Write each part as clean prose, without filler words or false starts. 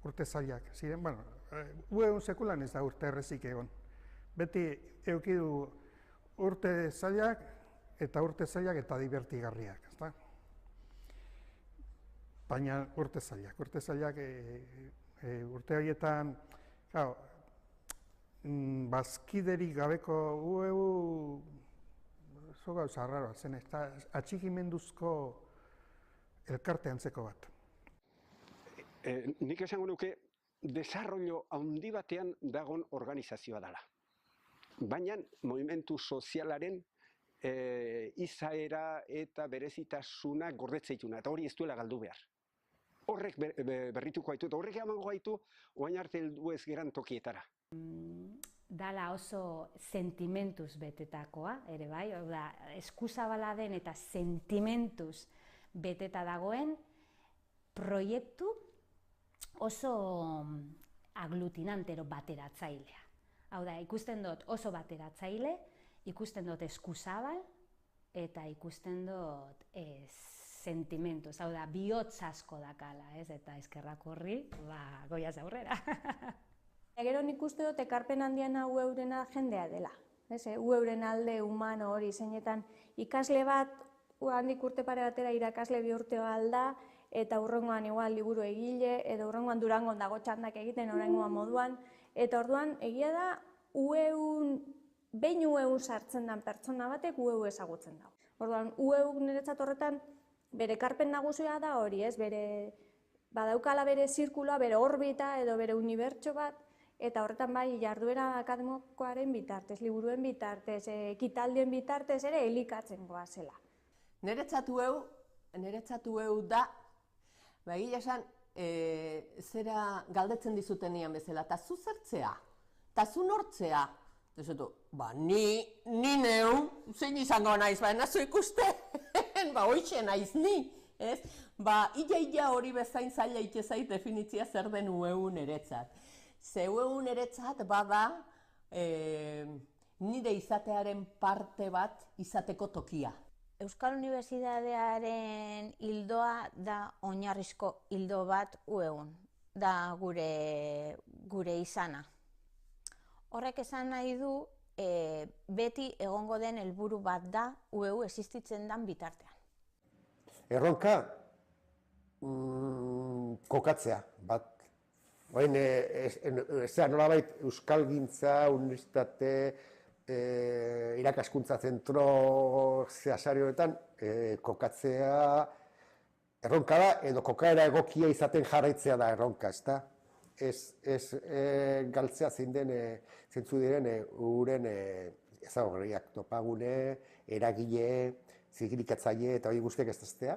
urte zailak ziren, bueno, ueun sekulan ez da urte errezik egon. Beti eukidu urte zailak eta divertigarriak, ezta? Baina urte zailak urte horietan, bazkiderik gabeko ueu zo gauza arraroa zen, eta atxikimenduzko elkarte antzeko bat. Nik esango nuke, desarrollo handi batean dagon organizazioa dela. Baina, movimentu sozialaren izaera eta berezitasuna gordetzeituna, eta hori ez duela galdu behar. Horrek berrituko gaitu, eta horrek emango gaitu, oain arte heldu ez geran tokietara. Dala oso sentimentuz betetakoa, ere bai, eskuzabala den eta sentimentuz beteta dagoen proiektu oso aglutinantero bateratzailea. Hau da, ikusten dut oso bateratzaile, ikusten dut eskuzabal eta ikusten dut sentimentuz. Hau da, bihotz asko dakala, eta eskerrak horri, goiaz aurrera. Gero nik uste dut ekarpen handiena ueurena jendea dela. Ueuren alde humano hori zeinetan ikasle bat, handik urte pare batera irakasle bihurteo alda, eta hurrengoan igual liburu egile, edo hurrengoan Durangon dago txandak egiten oraingoan moduan, eta orduan egia da behin ueun sartzen den pertsona batek ueu ezagutzen dago. Orduan ueu niretzat horretan bere ekarpen nagusia da hori, bere badaukala bere zirkuloa, bere orbita edo bere unibertso bat, eta horretan bai jarduera akademikoaren bitartez, liburuen bitartez, ekitaldien bitartez ere elikatzen goazela. Niretzatu eu da, egia esan, zera galdetzen dizutenian bezala, eta zu zertzea, eta zu nortzea. Dezetu, ni neu, zein izango naiz, nazu ikusten, hoitxe naiz ni. Ia hori bezain zaila itezait definitzia zer den ueu niretzat. Ze ueu niretzat bada nire izatearen parte bat izateko tokia. Euskal Unibertsitatearen hildoa da oinarrizko hildo bat ueun, da gure izana. Horrek esan nahi du, beti egongo den helburu bat da ueu existitzen den bitartean. Erronka, kokatzea bat. Oin, nolabait euskalgintza, unibertsitate, irakaskuntza zentro zehasarioetan kokatzea erronka da, edo kokaera egokia izaten jarraitzea da erronka, ezta? Ez galtzea zeintzu diren uren ezagorriak topagune, eragile, zigirikatzaile eta hori guztiak ez daztea.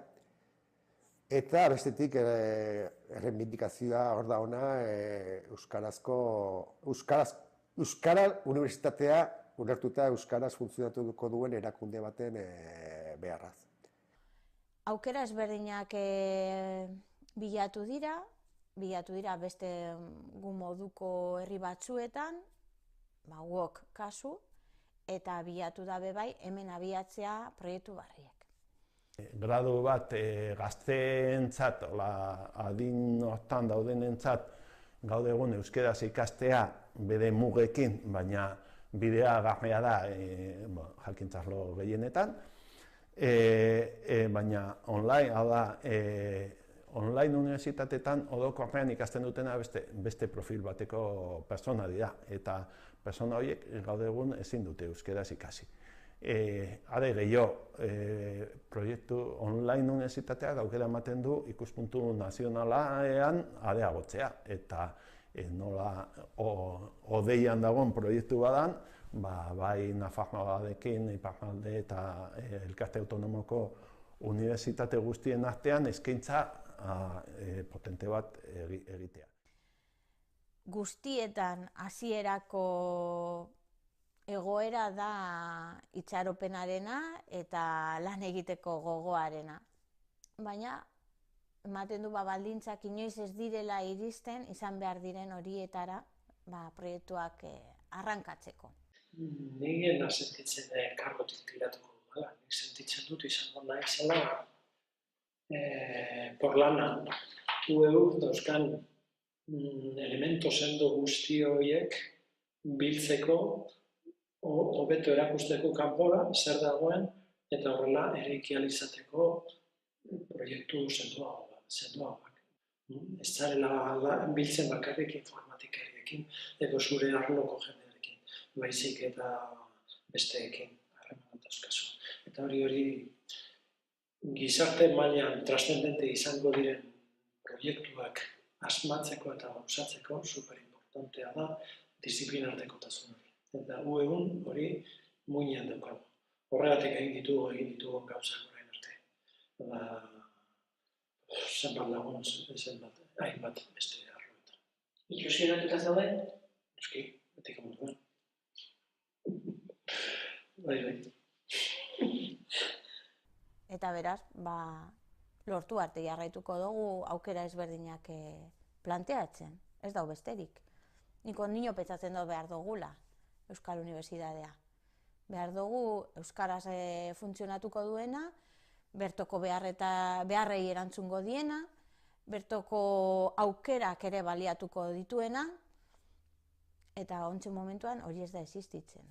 Eta bestetik erreibindikazioa hor da ona Euskara Unibertsitatea ulertuta Euskaraz funtzionatuko duen erakunde baten beharraz. Aukera ezberdinak bilatu dira beste gu moduko herri batzuetan, guok kasu, eta bilatu dabe bai hemen abiatzea proiektu barriek. Gradu bat gazteentzat, adin hortan daudenentzat, gaude egun euskeraz ikastea bere mugekin, baina bidea garria da jakintzarlo gehienetan, baina online, hau da, online unibertsitateetan orokorrean ikasten dutena beste profil bateko persona dira, eta persona horiek gaude egun ezin dute euskeraz ikasi. Are gehiago, proiektu online unibertsitatea aukera ematen du ikuspuntu nazionalean areagotzea, eta nola odeian dagoen proiektu badan, bai Nafarroarekin, Iparralde eta Elkarte Autonomoko unibertsitate guztien artean eskaintza potente bat egitea. Guztietan hasierako egoera da itxaropenarena eta lan egiteko gogoarena. Baina, ematen du baldintzak inoiz ez direla iristen, izan behar diren horietara proiektuak arrankatzeko. Nire sentitzen kargotik tiratuko dudala. Nik sentitzen dut izango naizela porlanan ueu dauzkan elemento sendo guzti horiek biltzeko, hobeto erakusteko kanpora, zer dagoen, eta horrela eraiki ahal izateko proiektu sendoagoak. Ez zarela biltzen bakarrik informatikariekin edo zure arloko jendearekin, baizik eta besteekin harremana dauzkazu. Eta hori gizarte mailan trascendente izango diren proiektuak asmatzeko eta gauzatzeko superimportantea da disiplinartekotasun hori. Eta egun hori muinean daukagu. Horregatik egin ditugu gauzak orain arte. Zenbat lagun, zenbat, hainbat beste arloetan. Ilusionatuta zaude? Noski, betiko moduan. Bai. Eta beraz, lortu arte jarraituko dugu aukera ezberdinak planteatzen, ez dau besterik. Niko nino petzatzen dut behar dugula Euskal Unibertsitatea. Behar dugu Euskaraz funtzionatuko duena, bertoko beharrei erantzungo diena, bertoko aukerak ere baliatuko dituena, eta ontsen momentuan hori ez da existitzen.